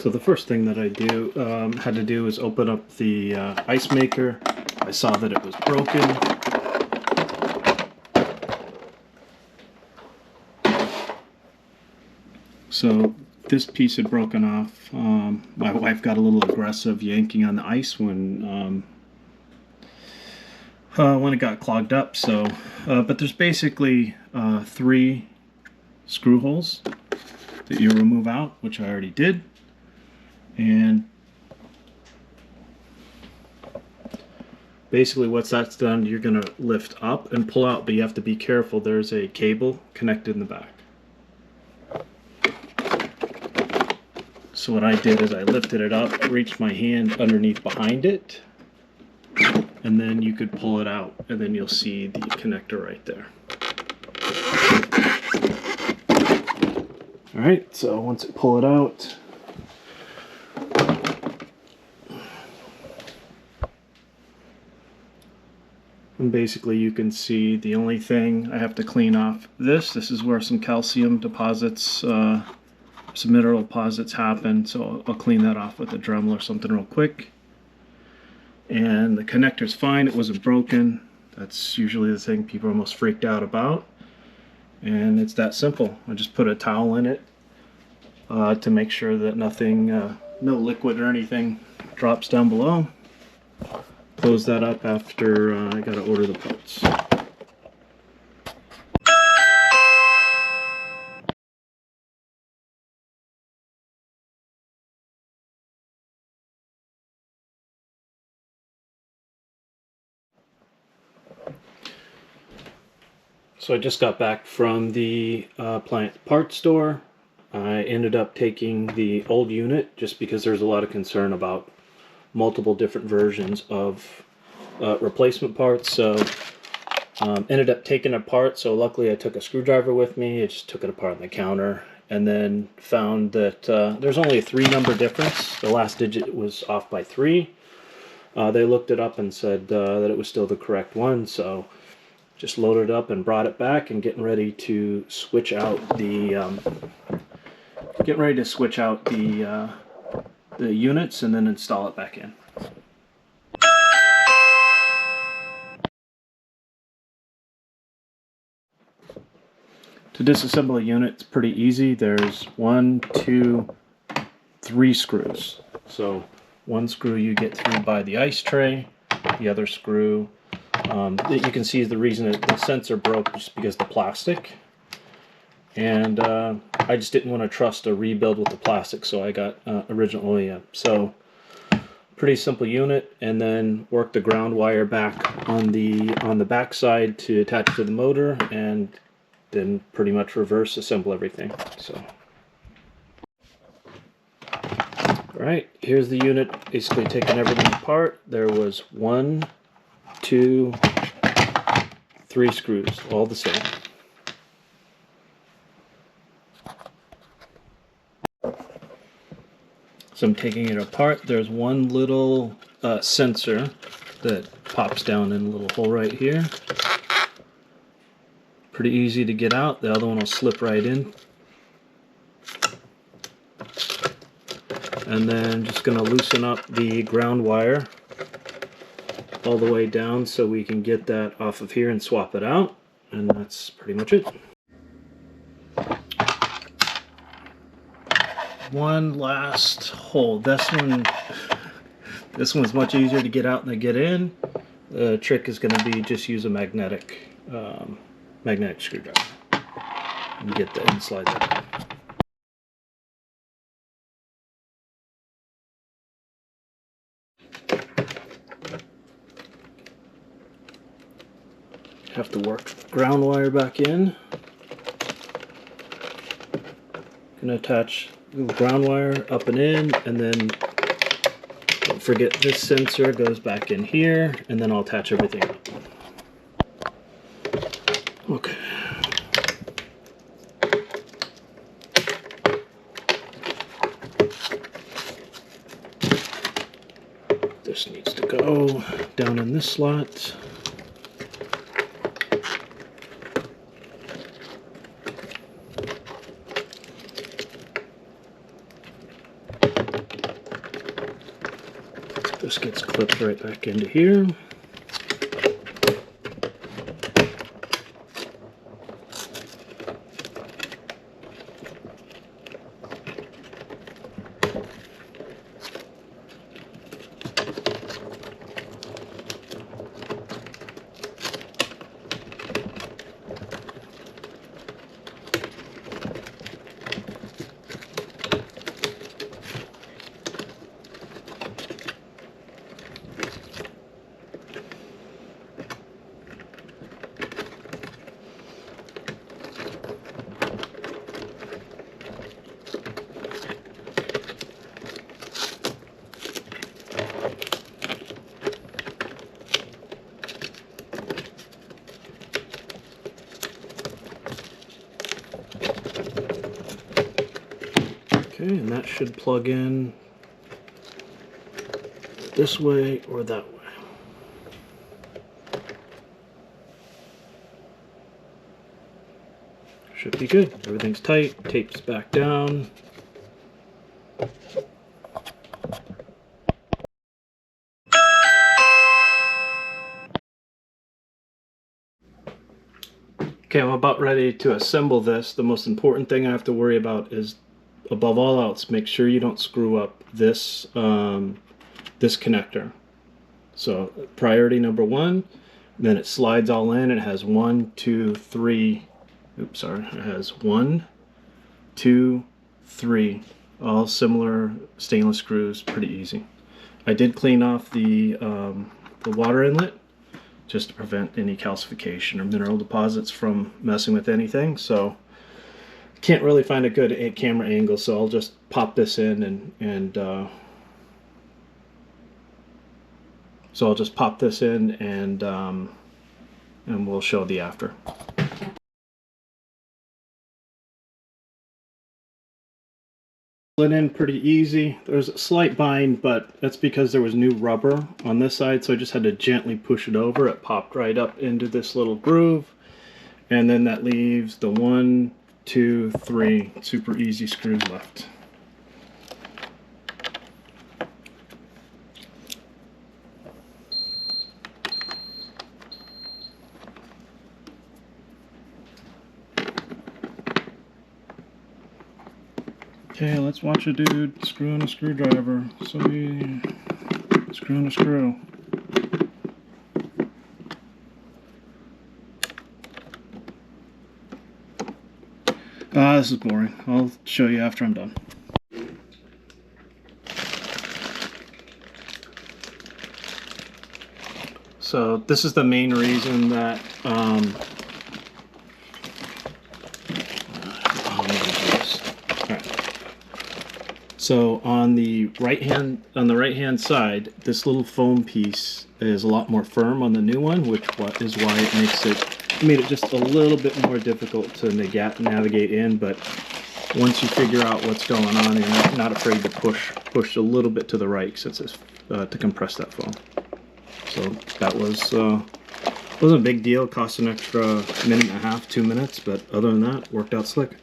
So the first thing that I had to do is open up the Icemaker. I saw that it was broken. So this piece had broken off. My wife got a little aggressive yanking on the ice when it got clogged up. So, but there's basically 3 screw holes that you remove out, which I already did. And basically once that's done, you're going to lift up and pull out, but you have to be careful. There's a cable connected in the back. So what I did is I lifted it up, reached my hand underneath behind it, and then you could pull it out, and then you'll see the connector right there. Alright, so once I pull it out, and basically you can see the only thing I have to clean off this is where some calcium deposits, some mineral deposits happen, so I'll clean that off with a Dremel or something real quick. And the connector's fine, it wasn't broken. That's usually the thing people are most freaked out about. And it's that simple. I just put a towel in it to make sure that nothing, no liquid or anything drops down below. Close that up after I gotta order the parts. So I just got back from the Appliance Parts store. I ended up taking the old unit just because there's a lot of concern about multiple different versions of replacement parts. So ended up taking it apart. So luckily I took a screwdriver with me. I just took it apart on the counter and then found that there's only a 3 number difference. The last digit was off by 3. They looked it up and said that it was still the correct one. So just loaded it up and brought it back and getting ready to switch out the units and then install it back in. To disassemble a unit, it's pretty easy. There's 1, 2, 3 screws. So one screw you get through by the ice tray, the other screw that you can see is the reason that the sensor broke just because of the plastic. And I just didn't want to trust a rebuild with the plastic, so I got original OEM. So pretty simple unit, and then work the ground wire back on the back side to attach to the motor, and then pretty much reverse assemble everything. So alright, here's the unit, basically taking everything apart. There was 1, 2, 3 screws, all the same. So I'm taking it apart. There's one little sensor that pops down in a little hole right here. Pretty easy to get out. The other one will slip right in. And then just going to loosen up the ground wire all the way down so we can get that off of here and swap it out. And that's pretty much it. One last hole. This one's much easier to get out than to get in. The trick is going to be just use a magnetic screwdriver and get the inside out. Have to work ground wire back in. Gonna attach the ground wire up and in, and then don't forget this sensor goes back in here, and then I'll attach everything up. Okay. This needs to go down in this slot. just gets clipped right back into here. Okay, and that should plug in this way or that way. Should be good. Everything's tight, tapes back down. Okay, I'm about ready to assemble this. The most important thing I have to worry about is, above all else, make sure you don't screw up this this connector. So priority number one, then it slides all in. It has 1, 2, 3. Oops, sorry. It has 1, 2, 3. All similar stainless screws. Pretty easy. I did clean off the water inlet just to prevent any calcification or mineral deposits from messing with anything. So can't really find a good camera angle, so I'll just pop this in and we'll show the after. Went in pretty easy. There's a slight bind, but that's because there was new rubber on this side, so I just had to gently push it over. It popped right up into this little groove, and then that leaves the 1, 2, 3 super easy screws left. Okay, let's watch a dude screwing a screwdriver. So he screwing a screw. This is boring. I'll show you after I'm done. So this is the main reason that so on the right hand side, this little foam piece is a lot more firm on the new one, which is why it made it just a little bit more difficult to navigate in. But once you figure out what's going on, you're not afraid to push a little bit to the right, since it's to compress that foam. So that wasn't a big deal. Cost an extra minute and a half, 2 minutes, but other than that, worked out slick.